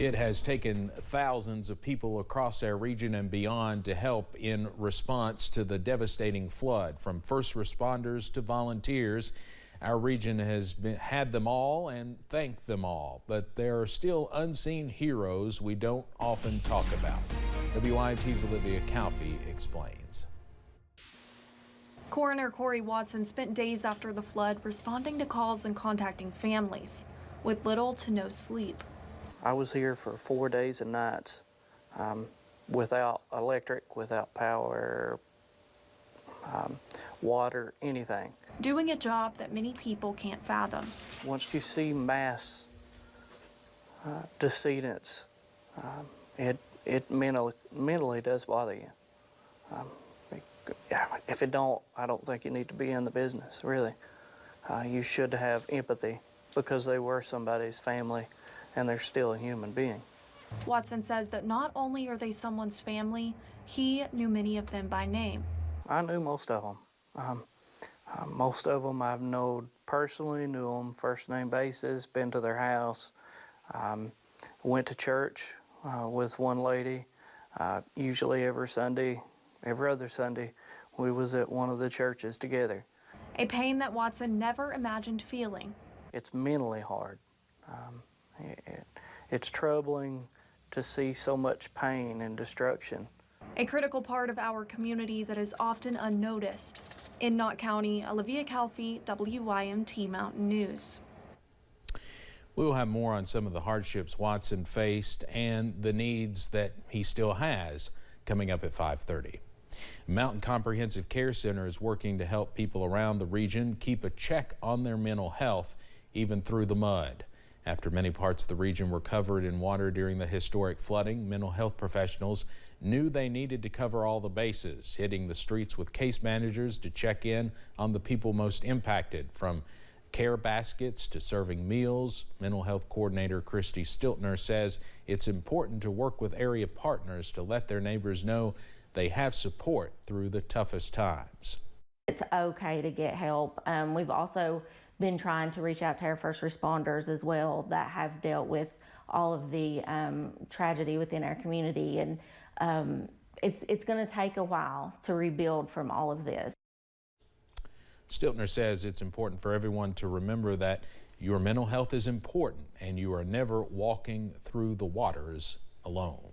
It has taken thousands of people across our region and beyond to help in response to the devastating flood. From first responders to volunteers, our region has had them all and thanked them all. But there are still unseen heroes we don't often talk about. WYMT's Olivia Calfee explains. Coroner Corey Watson spent days after the flood responding to calls and contacting families with little to no sleep. I was here for 4 days and nights without electric, without power, water, anything. Doing a job that many people can't fathom. Once you see mass decedents, it mentally does bother you. If it don't, I don't think you need to be in the business, really. You should have empathy because they were somebody's family and they're still a human being. Watson says that not only are they someone's family, he knew many of them by name. I knew most of them. Most of them I've known personally, knew them first name basis, been to their house, went to church with one lady. Usually every other Sunday, we was at one of the churches together. A pain that Watson never imagined feeling. It's mentally hard. It's troubling to see so much pain and destruction. A critical part of our community that is often unnoticed. In Knott County, Olivia Calfee, WYMT Mountain News. We will have more on some of the hardships Watson faced and the needs that he still has coming up at 5:30. Mountain Comprehensive Care Center is working to help people around the region keep a check on their mental health even through the mud. After many parts of the region were covered in water during the historic flooding, mental health professionals knew they needed to cover all the bases, hitting the streets with case managers to check in on the people most impacted, from care baskets to serving meals. Mental health coordinator Christy Stiltner says it's important to work with area partners to let their neighbors know they have support through the toughest times. It's okay to get help. We've also been trying to reach out to our first responders as well that have dealt with all of the tragedy within our community, and it's going to take a while to rebuild from all of this. Stiltner says it's important for everyone to remember that your mental health is important and you are never walking through the waters alone.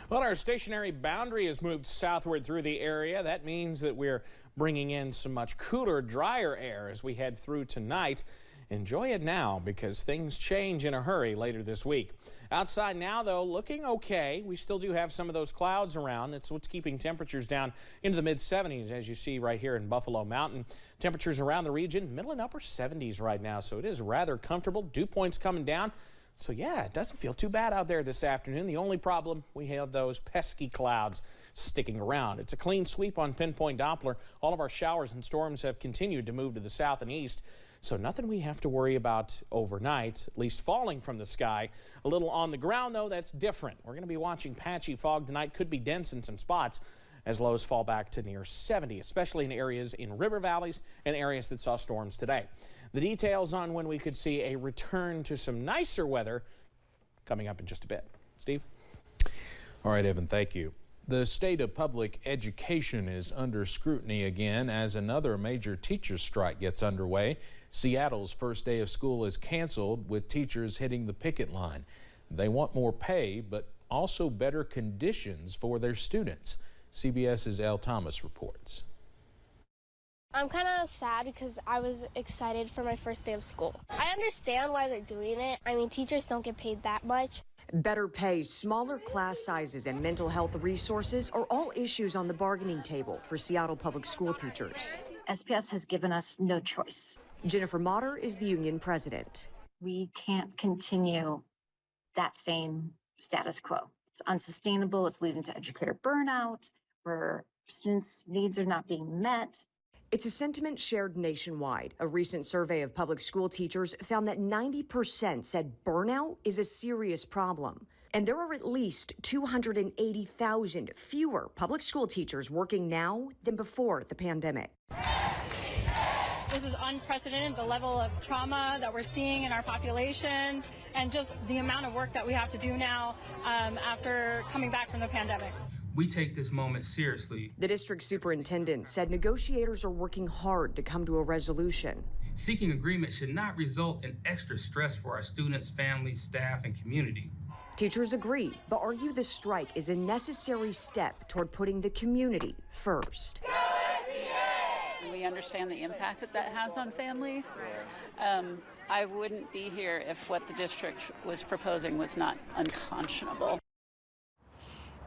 Well, our stationary boundary has moved southward through the area. That means that we're bringing in some much cooler, drier air as we head through tonight. Enjoy it now because things change in a hurry later this week. Outside now, though, looking okay. We still do have some of those clouds around. It's what's keeping temperatures down into the mid-70s, as you see right here in Buffalo Mountain. Temperatures around the region, middle and upper 70s right now, so it is rather comfortable. Dew points coming down. So yeah, it doesn't feel too bad out there this afternoon. The only problem, we have those pesky clouds sticking around. It's a clean sweep on Pinpoint Doppler. All of our showers and storms have continued to move to the south and east. So nothing we have to worry about overnight, at least falling from the sky. A little on the ground, though, that's different. We're going to be watching patchy fog tonight. Could be dense in some spots as lows fall back to near 70, especially in areas in river valleys and areas that saw storms today. The details on when we could see a return to some nicer weather coming up in just a bit. Steve? All right, Evan, thank you. The state of public education is under scrutiny again as another major teacher strike gets underway. Seattle's first day of school is canceled with teachers hitting the picket line. They want more pay, but also better conditions for their students. CBS's Elle Thomas reports. I'm kind of sad because I was excited for my first day of school. I understand why they're doing it. I mean, teachers don't get paid that much. Better pay, smaller class sizes, and mental health resources are all issues on the bargaining table for Seattle public school teachers. SPS has given us no choice. Jennifer Motter is the union president. We can't continue that same status quo. It's unsustainable. It's leading to educator burnout, where students' needs are not being met. It's a sentiment shared nationwide. A recent survey of public school teachers found that 90% said burnout is a serious problem. And there are at least 280,000 fewer public school teachers working now than before the pandemic. This This is unprecedented, the level of trauma that we're seeing in our populations and just the amount of work that we have to do now after coming back from the pandemic. We take this moment seriously. The district superintendent said negotiators are working hard to come to a resolution. Seeking agreement should not result in extra stress for our students, families, staff, and community. Teachers agree, but argue the strike is a necessary step toward putting the community first. We understand the impact that has on families. I wouldn't be here if what the district was proposing was not unconscionable.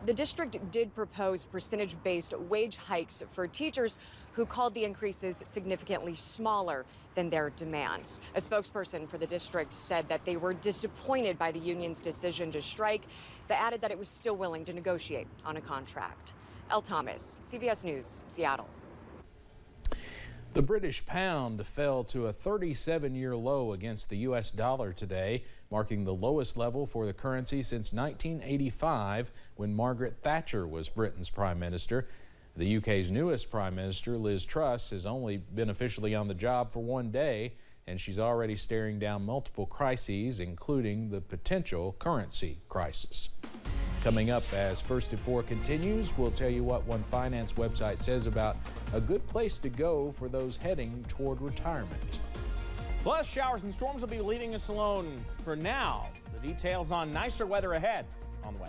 The district did propose percentage-based wage hikes for teachers who called the increases significantly smaller than their demands. A spokesperson for the district said that they were disappointed by the union's decision to strike, but added that it was still willing to negotiate on a contract. Elle Thomas, CBS News, Seattle. The British pound fell to a 37-year low against the U.S. dollar today, marking the lowest level for the currency since 1985, when Margaret Thatcher was Britain's prime minister. The UK's newest prime minister, Liz Truss, has only been officially on the job for one day, and she's already staring down multiple crises, including the potential currency crisis. Coming up as First at 4 continues, we'll tell you what one finance website says about a good place to go for those heading toward retirement. Plus, showers and storms will be leaving us alone for now. The details on nicer weather ahead on the way.